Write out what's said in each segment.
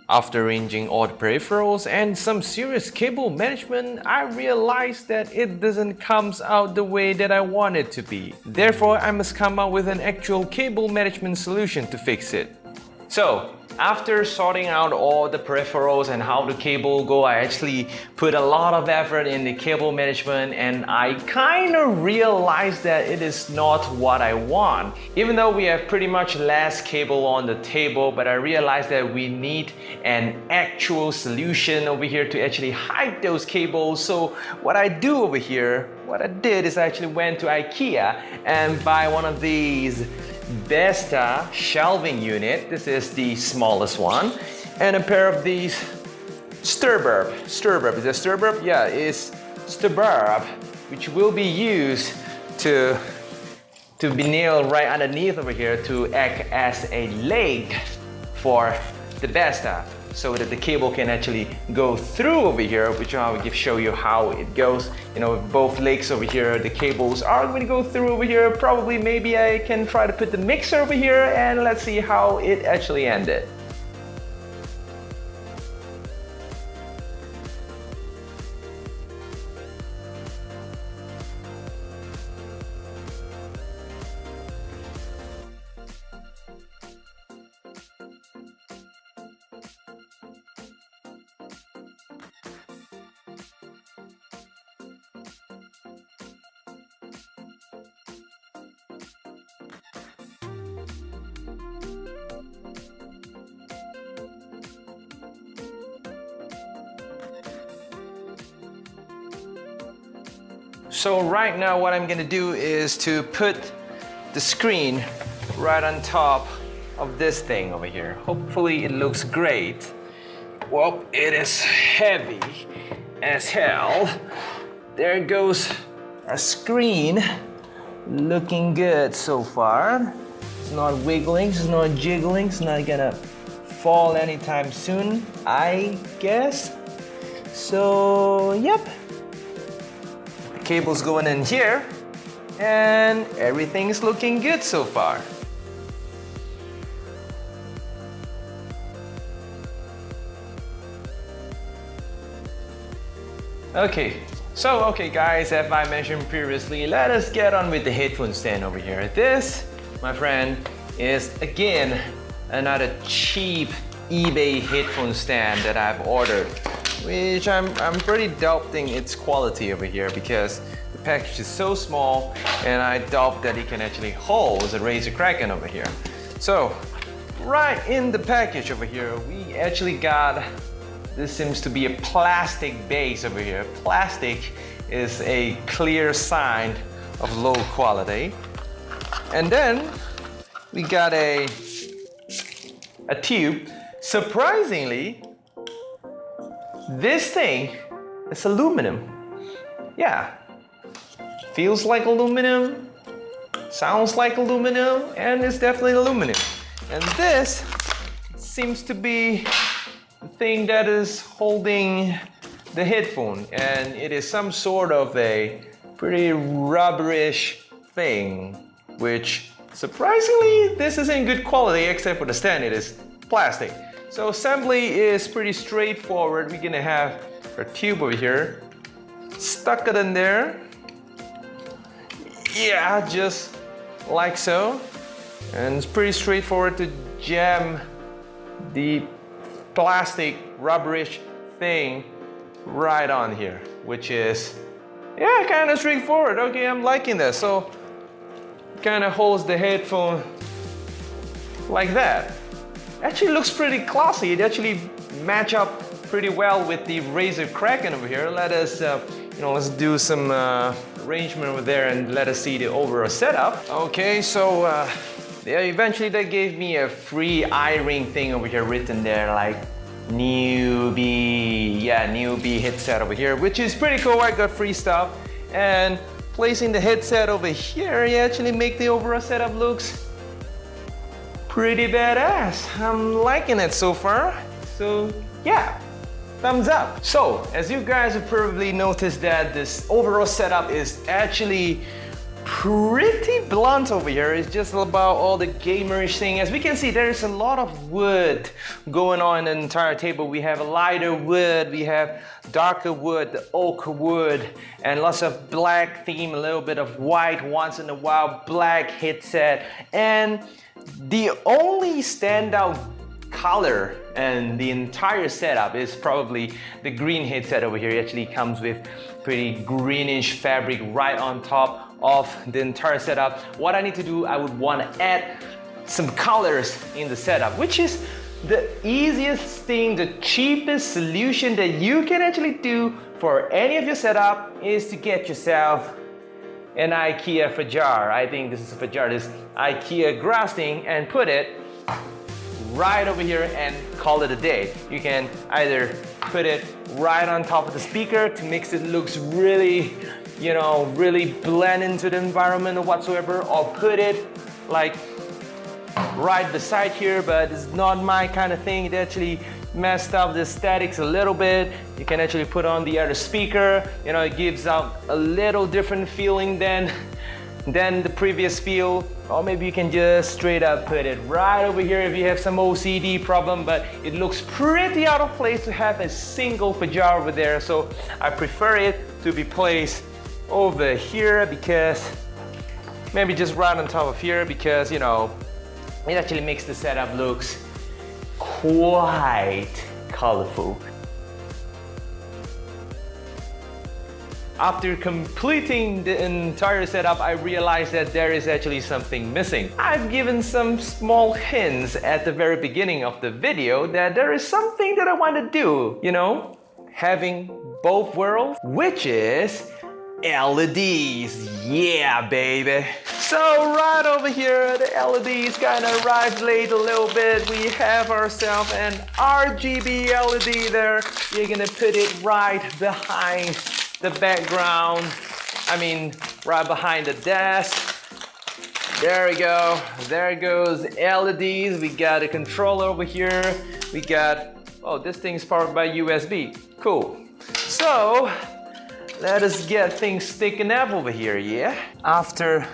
After arranging all the peripherals and some serious cable management, I realized that it doesn't come out the way that I want it to be. Therefore, I must come up with an actual cable management solution to fix it. So, after sorting out all the peripherals and how the cable go, I actually put a lot of effort in the cable management, and I kind of realized that it is not what I want. Even though we have pretty much less cable on the table, but I realized that we need an actual solution over here to actually hide those cables. So what I do over here, what I did is I actually went to IKEA and buy one of these Besta shelving unit. This is the smallest one, and a pair of these Sturburb. Is that Sturburb? Yeah, it's Sturburb, which will be used to be nailed right underneath over here to act as a leg for the Besta, so that the cable can actually go through over here, which I will show you how it goes. You know, both legs over here, the cables are going to go through over here. Probably maybe I can try to put the mixer over here, and let's see how it actually ended. So right now what I'm gonna do is to put the screen right on top of this thing over here. Hopefully it looks great. Well, it is heavy as hell. There goes our screen. Looking good so far. It's not wiggling, it's not jiggling, it's not gonna fall anytime soon, I guess. So, yep. Cable's going in here, and everything's looking good so far. Okay guys, as I mentioned previously, let us get on with the headphone stand over here. This, my friend, is again another cheap eBay headphone stand that I've ordered, which I'm pretty doubting its quality over here because the package is so small, and I doubt that it can actually hold the Razer Kraken over here. So right in the package over here, we actually got, this seems to be a plastic base over here. Plastic is a clear sign of low quality. And then we got a tube. Surprisingly, this thing is aluminum. Yeah, feels like aluminum, sounds like aluminum, and it's definitely aluminum. And this seems to be the thing that is holding the headphone, and it is some sort of a pretty rubberish thing, which surprisingly this is in good quality, except for the stand, it is plastic. So assembly is pretty straightforward. We're gonna have our tube over here, stuck it in there. Yeah, just like so. And it's pretty straightforward to jam the plastic rubberish thing right on here, which is, yeah, kind of straightforward. Okay, I'm liking this. So kind of holds the headphone like that. Actually looks pretty classy. It actually match up pretty well with the Razer Kraken over here. Let us, let's do some arrangement over there and let us see the overall setup. Okay, so yeah, eventually they gave me a free iRing thing over here written there, like newbie. Yeah, newbie headset over here, which is pretty cool. I got free stuff. And placing the headset over here, you actually make the overall setup looks pretty badass. I'm liking it so far. So yeah, thumbs up. So as you guys have probably noticed that this overall setup is actually pretty blunt over here. It's just about all the gamerish thing. As we can see, there is a lot of wood going on in the entire table. We have lighter wood, we have darker wood, the oak wood, and lots of black theme, a little bit of white, once in a while, black headset. And the only standout color and the entire setup is probably the green headset over here. It actually comes with pretty greenish fabric right on top of the entire setup. What I need to do, I would want to add some colors in the setup, which is the easiest thing, the cheapest solution that you can actually do for any of your setup is to get yourself an IKEA fajar. I think this is a fajar, this IKEA grass thing, and put it right over here and call it a day. You can either put it right on top of the speaker to make it looks really, you know, really blend into the environment or whatsoever, or put it like right beside here, but it's not my kind of thing. It actually messed up the aesthetics a little bit. You can actually put on the other speaker, you know, it gives out a little different feeling than the previous feel. Or maybe you can just straight up put it right over here if you have some OCD problem, but it looks pretty out of place to have a single fajar over there. So I prefer it to be placed over here, because maybe just right on top of here, because, you know, it actually makes the setup looks quite colorful. After completing the entire setup, I realized that there is actually something missing. I've given some small hints at the very beginning of the video that there is something that I want to do, you know, having both worlds, which is LEDs. Yeah, baby. So right over here, the LEDs kind of arrived late a little bit. We have ourselves an RGB LED there. You're gonna put it right behind the background, I mean right behind the desk. There we go, there goes LEDs. We got a controller over here. We got, oh, this thing's powered by USB, cool. So let us get things sticking up over here, yeah? After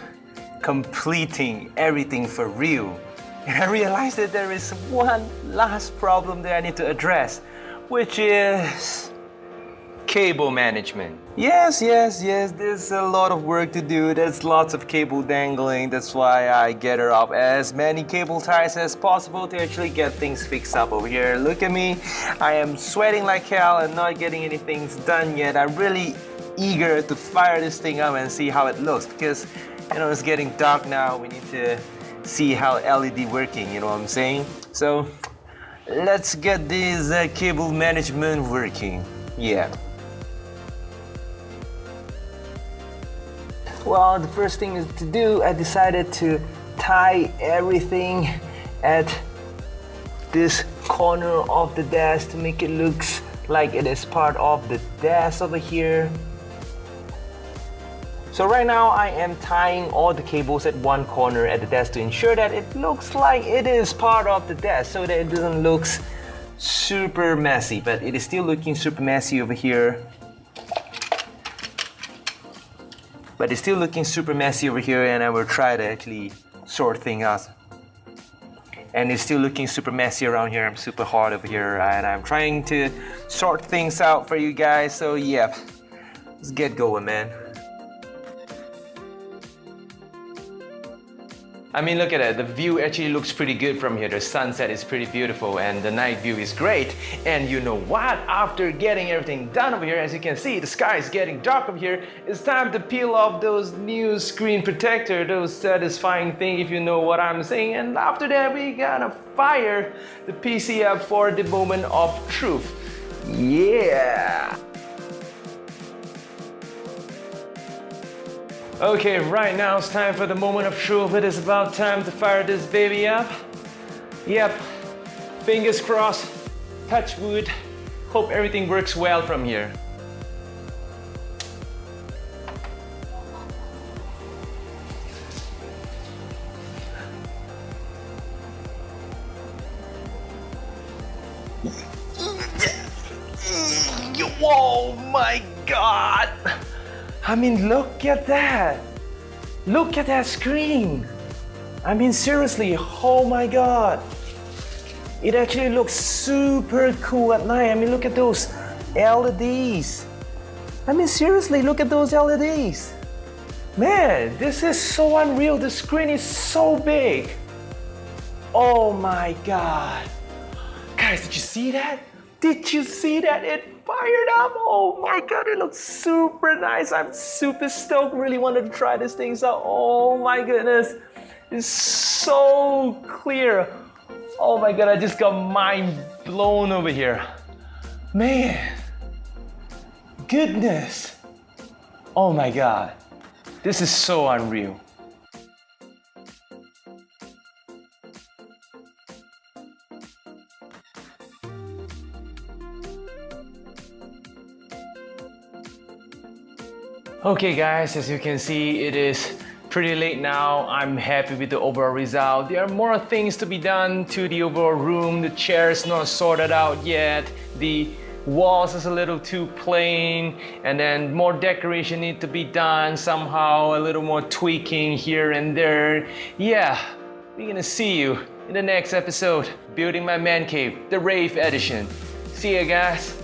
completing everything for real, and I realized that there is one last problem that I need to address, which is cable management. Yes, there's a lot of work to do. There's lots of cable dangling. That's why I gather up as many cable ties as possible to actually get things fixed up over here. Look at me. I am sweating like hell and not getting anything done yet. I'm really eager to fire this thing up and see how it looks, because, you know, it's getting dark now. We need to see how LED working, you know what I'm saying? So let's get this cable management working. Yeah. Well, the first thing is to do, I decided to tie everything at this corner of the desk to make it look like it is part of the desk over here. So right now I am tying all the cables at one corner at the desk to ensure that it looks like it is part of the desk, so that it doesn't look super messy, but it is still looking super messy over here. But it's still looking super messy over here, and I will try to actually sort things out. And it's still looking super messy around here. I'm super hot over here, and I'm trying to sort things out for you guys. So yeah, let's get going, man. I mean, look at it. The view actually looks pretty good from here. The sunset is pretty beautiful and the night view is great. And you know what? After getting everything done over here, as you can see, the sky is getting dark over here. It's time to peel off those new screen protector, those satisfying thing, if you know what I'm saying. And after that, we gotta fire the PC up for the moment of truth. Yeah! Okay, right now it's time for the moment of truth. It is about time to fire this baby up. Yep, fingers crossed, touch wood. Hope everything works well from here. Whoa, my God! I mean, look at that! Look at that screen. I mean, seriously, oh my God. It actually looks super cool at night. I mean, look at those LEDs. I mean, seriously, look at those LEDs. Man, this is so unreal. The screen is so big. Oh my God. Guys, did you see that? Did you see that? It fired up. Oh my God, it looks super nice. I'm super stoked. Really wanted to try this thing out. Oh my goodness. It's so clear. Oh my God, I just got mind blown over here. Man. Goodness. Oh my God. This is so unreal. Okay guys, as you can see, it is pretty late now. I'm happy with the overall result. There are more things to be done to the overall room. The chair is not sorted out yet. The walls is a little too plain, and then more decoration need to be done somehow, a little more tweaking here and there. Yeah, we're gonna see you in the next episode, Building My Man Cave, the Rave edition. See ya guys.